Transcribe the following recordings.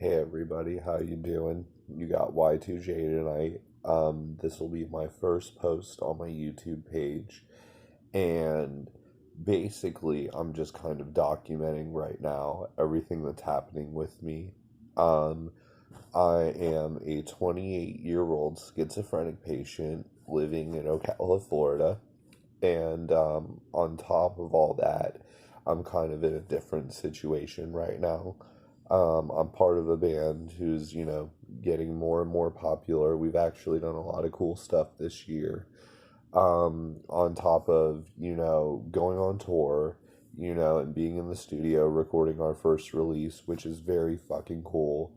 Hey everybody, how you doing? You got Y2J tonight. This will be my first post on my YouTube page, and basically I'm just kind of documenting right now everything that's happening with me. Um, I am a 28-year-old schizophrenic patient living in Ocala, Florida, and on top of all that, I'm kind of in a different situation right now. I'm part of a band who's, getting more and more popular. We've actually done a lot of cool stuff this year. On top of, going on tour, and being in the studio recording our first release, which is very fucking cool.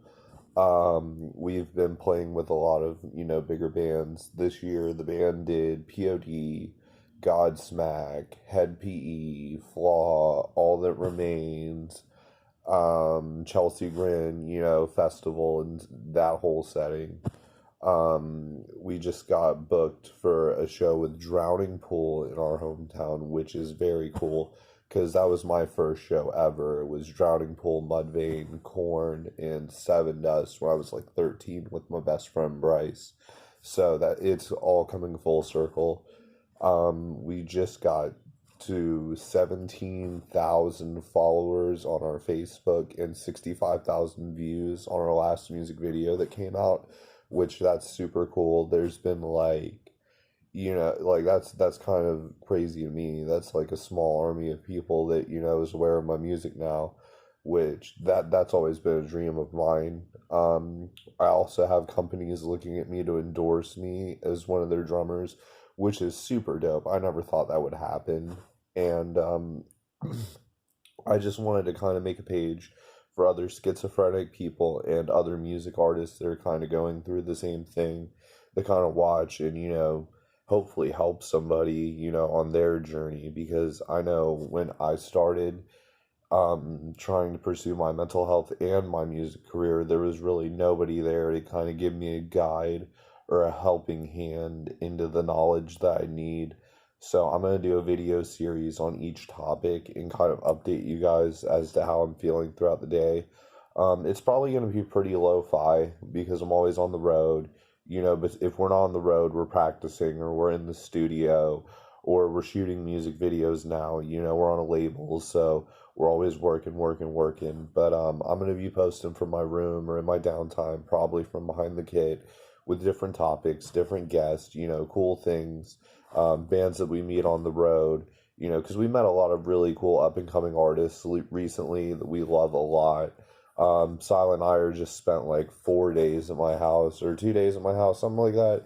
We've been playing with a lot of, bigger bands. This year, the band did POD, Godsmack, Head PE, Flaw, All That Remains, Chelsea Grin, festival and that whole setting. We just got booked for a show with Drowning Pool in our hometown, which is very cool because that was my first show ever. It was Drowning Pool, Mudvayne, Korn, and Seven Dust when I was like 13 with my best friend Bryce. So that it's all coming full circle. We just got to 17,000 followers on our Facebook and 65,000 views on our last music video that came out, which that's super cool. There's been that's kind of crazy to me. That's like a small army of people that, is aware of my music now, which that's always been a dream of mine. I also have companies looking at me to endorse me as one of their drummers, which is super dope. I never thought that would happen. And I just wanted to kind of make a page for other schizophrenic people and other music artists that are kind of going through the same thing to kind of watch and, hopefully help somebody, on their journey. Because I know when I started trying to pursue my mental health and my music career, there was really nobody there to kind of give me a guide or a helping hand into the knowledge that I need. So I'm going to do a video series on each topic and kind of update you guys as to how I'm feeling throughout the day. It's probably going to be pretty lo-fi because I'm always on the road, but if we're not on the road, we're practicing or we're in the studio or we're shooting music videos now, we're on a label, so we're always working. But I'm going to be posting from my room or in my downtime, probably from behind the kit with different topics, different guests, cool things, bands that we meet on the road, because we met a lot of really cool up and coming artists recently that we love a lot. Silent Ire just spent like 4 days at my house or 2 days at my house, something like that.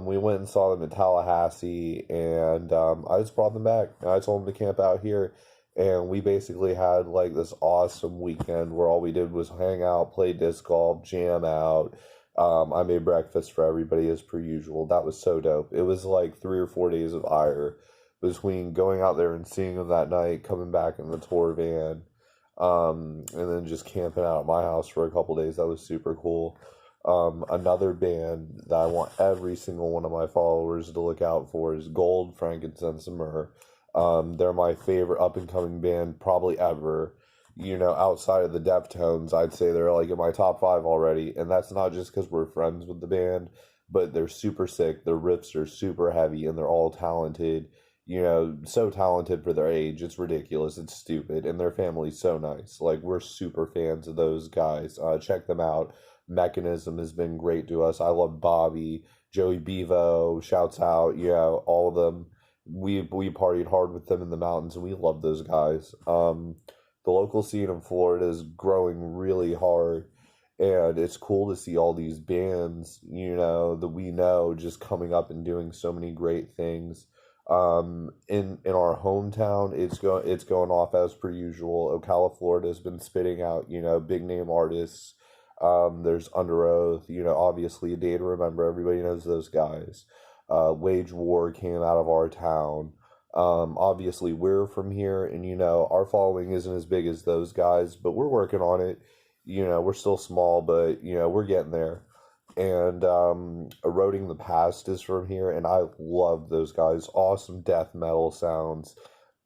We went and saw them in Tallahassee, and I just brought them back. I told them to camp out here, and we basically had like this awesome weekend where all we did was hang out, play disc golf, jam out. I made breakfast for everybody as per usual. That was so dope. It was like 3 or 4 days of ire between going out there and seeing them that night, coming back in the tour van, and then just camping out at my house for a couple days. That was super cool. Another band that I want every single one of my followers to look out for is Gold, Frankincense, and Myrrh. They're my favorite up and coming band probably ever. Outside of the Deftones, I'd say they're like in my top five already. And that's not just because we're friends with the band, but they're super sick. Their riffs are super heavy and they're all talented, so talented for their age. It's ridiculous. It's stupid. And their family's so nice. Like, we're super fans of those guys. Check them out. Mechanism has been great to us. I love Bobby, Joey Bevo, shouts out, all of them. We partied hard with them in the mountains and we love those guys. The local scene in Florida is growing really hard, and it's cool to see all these bands, that we know just coming up and doing so many great things. In our hometown, it's going off as per usual. Ocala, Florida has been spitting out, big name artists. There's Under Oath, obviously A Day to Remember. Everybody knows those guys. Wage War came out of our town. Obviously we're from here and our following isn't as big as those guys, but we're working on it. We're still small, but we're getting there. And Eroding the Past is from here, and I love those guys. Awesome death metal sounds,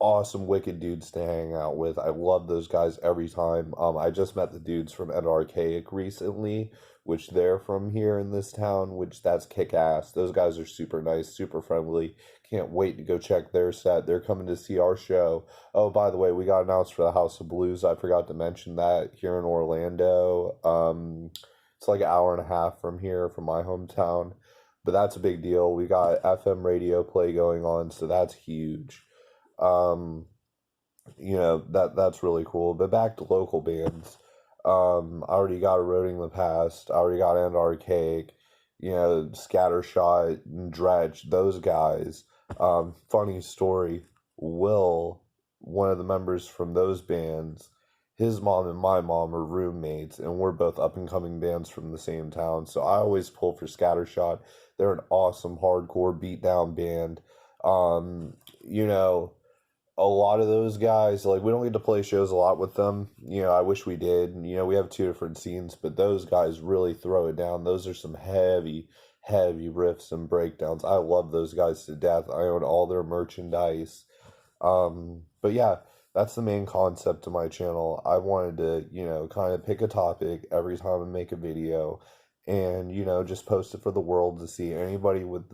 awesome, wicked dudes to hang out with. I love those guys every time. I just met the dudes from Ed Archaic recently, which they're from here in this town, which that's kick ass. Those guys are super nice, super friendly. Can't wait to go check their set. They're coming to see our show. Oh, by the way, we got announced for the House of Blues. I forgot to mention that here in Orlando. It's like an hour and a half from here, from my hometown. But that's a big deal. We got FM radio play going on, so that's huge. Um, that's really cool. But back to local bands. I already got Eroding the Past. I already got End Archaic. Scattershot and Dredge. Those guys. Funny story. Will, one of the members from those bands, his mom and my mom are roommates, and we're both up and coming bands from the same town. So I always pull for Scattershot. They're an awesome hardcore beatdown band. Um, you know, a lot of those guys, like, we don't get to play shows a lot with them. I wish we did. We have two different scenes, but those guys really throw it down. Those are some heavy, heavy riffs and breakdowns. I love those guys to death. I own all their merchandise. But yeah, that's the main concept of my channel. I wanted to, kind of pick a topic every time I make a video and, just post it for the world to see. Anybody with,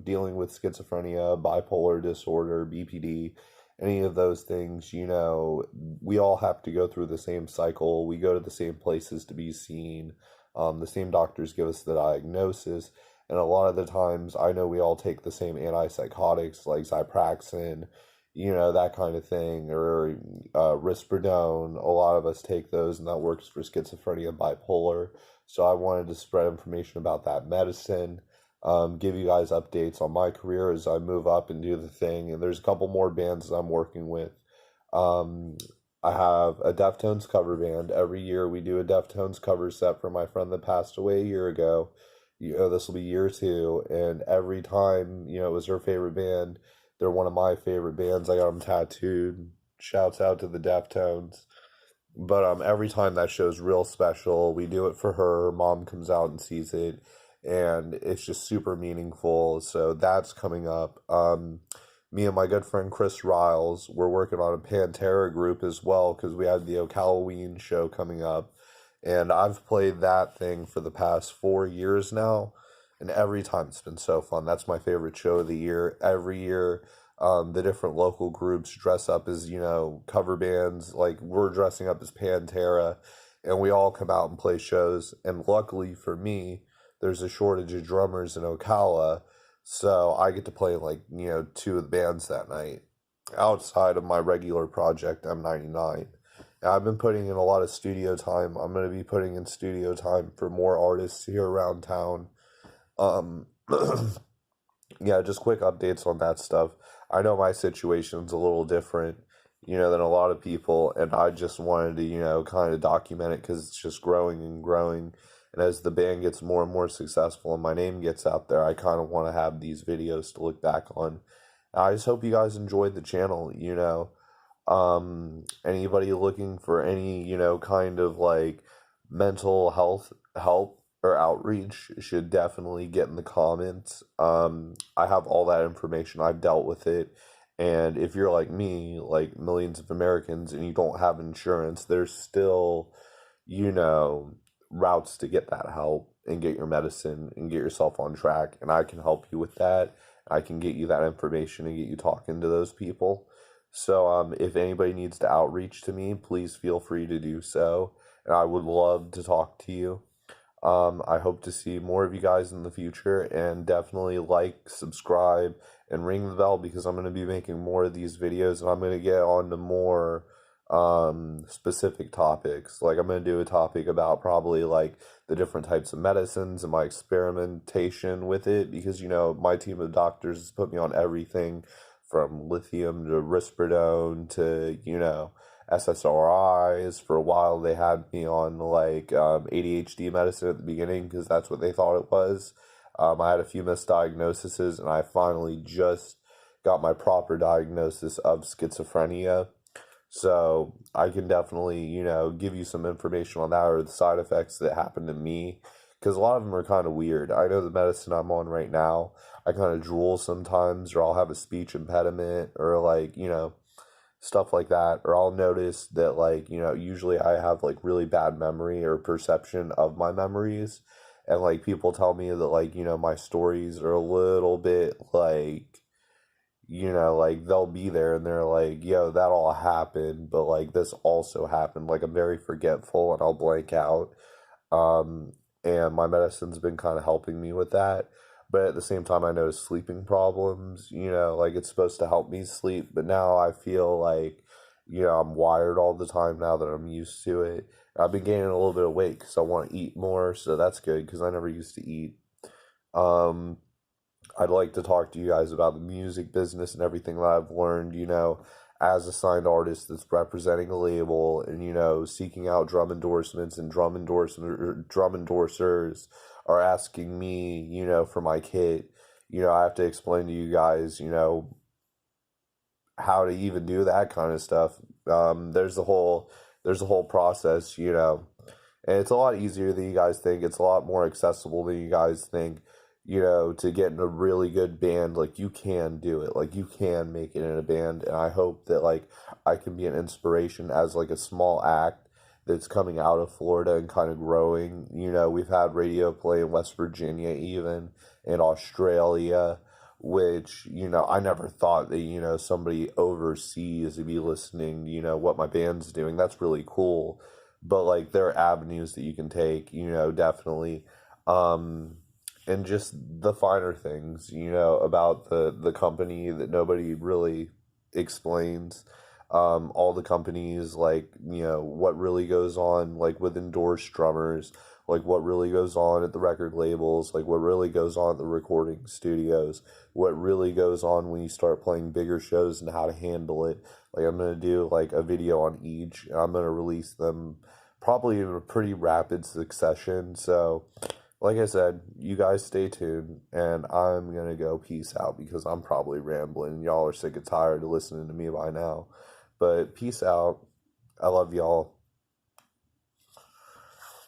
dealing with schizophrenia, bipolar disorder, BPD, any of those things, we all have to go through the same cycle. We go to the same places to be seen. The same doctors give us the diagnosis. And a lot of the times, I know we all take the same antipsychotics like Zypraxin, that kind of thing, or Risperidone. A lot of us take those, and that works for schizophrenia and bipolar. So I wanted to spread information about that medicine, give you guys updates on my career as I move up and do the thing. And there's a couple more bands that I'm working with. Um, I have a Deftones cover band. Every year we do a Deftones cover set for my friend that passed away a year ago. This will be year two, and every time, it was her favorite band. They're one of my favorite bands. I got them tattooed. Shouts out to the Deftones. But every time that show's real special. We do it for her. Her mom comes out and sees it, and it's just super meaningful. So that's coming up. Me and my good friend Chris Riles, we're working on a Pantera group as well because we have the Ocalloween show coming up, and I've played that thing for the past 4 years now, and every time it's been so fun. That's my favorite show of the year. Every year, the different local groups dress up as, cover bands. Like, we're dressing up as Pantera, and we all come out and play shows. And luckily for me, there's a shortage of drummers in Ocala, so I get to play, like, two of the bands that night outside of my regular project, M99. And I've been putting in a lot of studio time. I'm going to be putting in studio time for more artists here around town. Um, yeah, just quick updates on that stuff. I know my situation's a little different, than a lot of people, and I just wanted to, kind of document it because it's just growing and growing. And as the band gets more and more successful and my name gets out there, I kind of want to have these videos to look back on. I just hope you guys enjoyed the channel, Anybody looking for any, kind of like mental health help or outreach should definitely get in the comments. I have all that information. I've dealt with it. And if you're like me, like millions of Americans, and you don't have insurance, there's still, routes to get that help and get your medicine and get yourself on track. And I can help you with that. I can get you that information and get you talking to those people. So if anybody needs to outreach to me, please feel free to do so. And I would love to talk to you. I hope to see more of you guys in the future, and definitely like, subscribe, and ring the bell because I'm going to be making more of these videos, and I'm going to get on to more specific topics. Like, I'm going to do a topic about probably like the different types of medicines and my experimentation with it because, my team of doctors has put me on everything from lithium to risperidone to, SSRIs. For a while, they had me on like ADHD medicine at the beginning because that's what they thought it was. I had a few misdiagnoses, and I finally just got my proper diagnosis of schizophrenia. So I can definitely, give you some information on that or the side effects that happened to me because a lot of them are kind of weird. I know the medicine I'm on right now, I kind of drool sometimes, or I'll have a speech impediment, or like, stuff like that. Or I'll notice that, like, usually I have like really bad memory or perception of my memories. And like people tell me that, like, my stories are a little bit like, like they'll be there and they're like, yo, that all happened, but like this also happened. Like I'm very forgetful and I'll blank out. Um, and my medicine's been kind of helping me with that. But at the same time, I know sleeping problems, like it's supposed to help me sleep. But now I feel like, I'm wired all the time now that I'm used to it. I've been gaining a little bit of weight because I want to eat more. So that's good because I never used to eat. Um, I'd like to talk to you guys about the music business and everything that I've learned, as a signed artist that's representing a label and, seeking out drum endorsements and drum endorsers are asking me, for my kit. I have to explain to you guys, how to even do that kind of stuff. There's a whole process, and it's a lot easier than you guys think. It's a lot more accessible than you guys think, to get in a really good band. Like you can do it, like you can make it in a band. And I hope that like I can be an inspiration as like a small act that's coming out of Florida and kind of growing. We've had radio play in West Virginia, even in Australia, which, I never thought that, somebody overseas would be listening, what my band's doing. That's really cool. But like there are avenues that you can take, definitely. Um, and just the finer things, about the company that nobody really explains. All the companies, like, what really goes on, like with endorsed drummers, like what really goes on at the record labels, like what really goes on at the recording studios, what really goes on when you start playing bigger shows and how to handle it. Like I'm gonna do like a video on each, and I'm gonna release them probably in a pretty rapid succession. So like I said, you guys stay tuned, and I'm gonna go peace out because I'm probably rambling. Y'all are sick and tired of listening to me by now. But peace out. I love y'all.